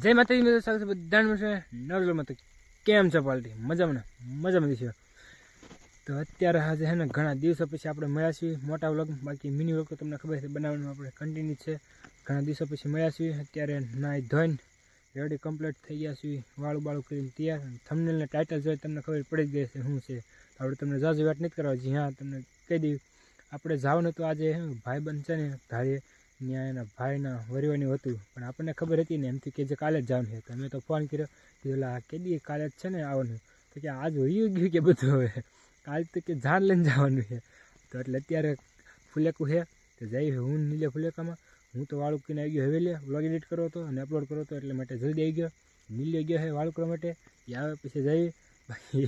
જય માતાજી મિત્રો, સ્વાગત છે બધાનું છે નવલોમાં. તો કેમ છે પાર્ટી? મજામાં છે. તો અત્યારે આજે છે ને ઘણા દિવસો પછી આપણે મળ્યા છીએ મોટા વ્લોગ. બાકી મિની વ્લોગ તો તમને ખબર છે બનાવવાનું આપણે કન્ટિન્યુ છે. ઘણા દિવસો પછી મળ્યા છીએ. અત્યારે નાઈ ધોઈને રેડી કમ્પ્લીટ થઈ ગયા છીએ, વાળું બાળું કરીને તૈયાર. થંબનેલને ટાઇટલ જોઈ તમને ખબર પડી ગઈ છે શું છે. આપણે તમને જાજુ વાત નથી કરવા. જી હા, તમને કહી દઈએ આપણે જવાનું હતું આજે ભાઈબંધ છે ને ધારીએ, ત્યાં એના ભાઈના વરવાનું હતું, પણ આપણને ખબર હતી ને એમથી કે જે કાલે જ જવાનું છે. તો અમે તો ફોન કર્યો કે ઓલા કે દી કાલે જ છે ને આવવાનું. તો કે આજ હોઈ ગયું કે બધું હવે કાલ તો કે જાન લઈને જવાનું છે. તો એટલે અત્યારે ફુલેકું છે તો જઈ હું નીલે ફુલેકામાં. હું તો વાળું કીને આવી ગયો હવેલી વ્લોગ એડિટ કરવો હતો અને અપલોડ કરવો હતો, એટલે માટે જલ્દી આવી ગયો. નીલે ગયો છે વાળું કરવા માટે. એ આવે પછી જઈ બાકી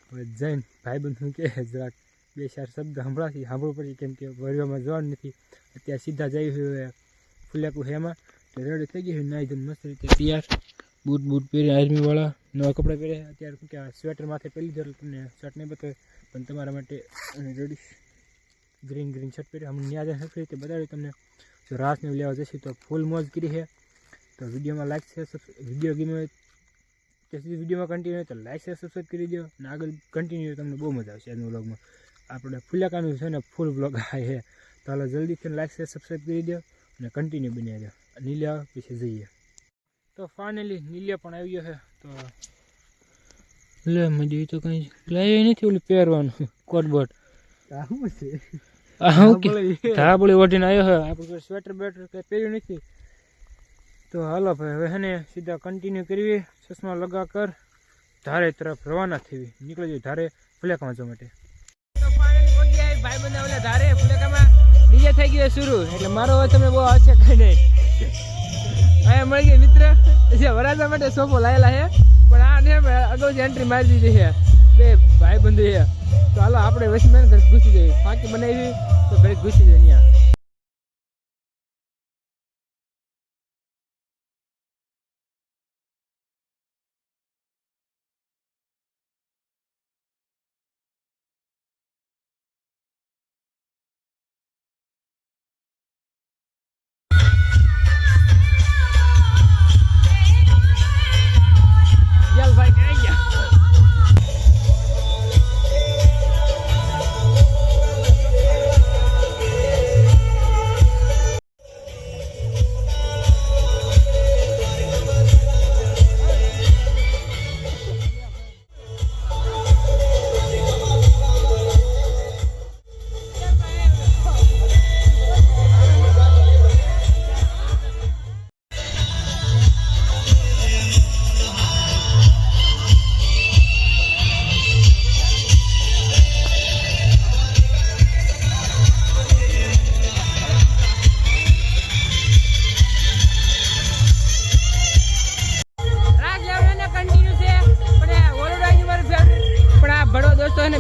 હવે જઈને ભાઈબંધ શું કહે જરાક બે ચાર શબ્દ સાંભળવું પડે, કેમ કે વરવામાં જવાનું નથી. અત્યારે સીધા જઈ ફુલેકું છે એમાં. તો રેડી થઈ ગયું, નાઈ ધોઈને મસ્ત રીતે તૈયાર, બૂટ પહેરી આર્મીવાળા નવા કપડાં પહેરે. અત્યારે શું કે સ્વેટર માથે પહેરી લીધો, એટલે તમને શર્ટ નહીં બતાવે, પણ તમારા માટે રેડી ગ્રીન શર્ટ પહેરી અમને ન્યાજ હરખી રીતે બતાવ્યું તમને. જો રાસને લેવા જશે તો ફૂલ મોજ કરી છે. તો વિડીયોમાં લાઈક છે, વિડીયો ગમે ત્યાં સુધી વિડીયોમાં કન્ટિન્યુ તો લાઈક છે, સબસ્ક્રાઈબ કરી દો. અને આગળ કન્ટિન્યુ તમને બહુ મજા આવશે આજના વ્લોગમાં. આપણે ફુલેકાનું છે ને ફૂલ વ્લોગ આ છે. તો હાલો જલ્દીથી લાઈક છે, સબસ્ક્રાઈબ કરી દો અને કન્ટિન્યુ બની દો. નીલિયા પછી જઈએ. તો ફાઇનલી નીલિયા પણ આવી ગયો છે. તો લે મજા તો કંઈ લાવી નથી ઓલું પહેરવાનું કોટબોટ ધાબળી ઓઢીને આવ્યો છે. આપણે સ્વેટર બેટર કંઈ પહેર્યું નથી. તો હાલો ભાઈ હવે છે ને સીધા કન્ટિન્યુ કરવી. ચશ્મા લગા કર ધારે તરફ રવાના થઈ નીકળી જાય ધારે ફુલેકામાં જવા માટે. તો ફાઇનલી પહોંચી આવી ભાઈ બંને ઓલા ધારે ફુલેકામાં. ડીજે થઈ ગયો શરૂ, એટલે મારો અવાજ તમને બહુ આવશે કઈ નહીં. અહીંયા મળી ગઈ મિત્ર જે વરાજા માટે સોફો લાયેલા છે, પણ આ ને અગાઉથી એન્ટ્રી મારી દીધી છે બે ભાઈ બંધુ છે. તો હાલો આપણે વસમેન ઘરે ઘૂસી જઈએ. ફાંકી બનાવી તો ઘરે ઘૂસી જાય ત્યાં.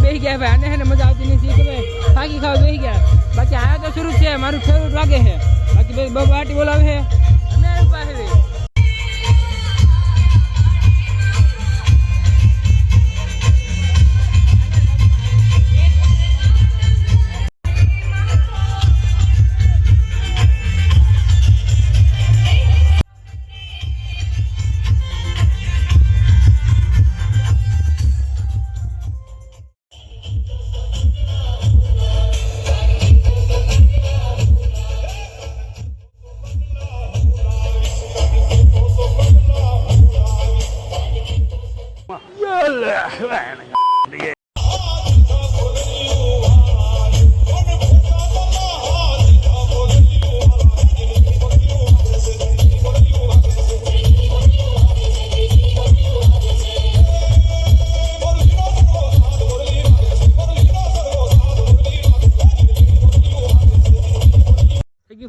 બેસી ગયા ભાઈ, આને મજા આવતી નથી કે ભાઈ ફાંકી ખાવા બેસી ગયા. બાકી આ તો શરૂ છે, મારું ફેવરેટ લાગે છે. બાકી ભાઈ બબાટી બોલાવે છે અમે પાસે.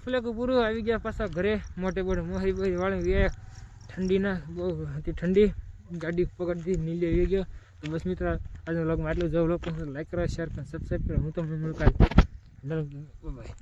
ફુલેકું પૂરું આવી ગયા પાછા ઘરે. મોટે મોહરી બોહરી વાળી ઠંડી ના બહુ હતી, ઠંડી ગાડી પકડતી નીલે આવી ગયો. તો બસ મિત્ર આજનો વ્લોગમાં આટલું જ. વ્લોગ લાઈક કરો, શેર કરો, સબસ્ક્રાઈબ કરો. હું તમને મળું કાલે. બાય.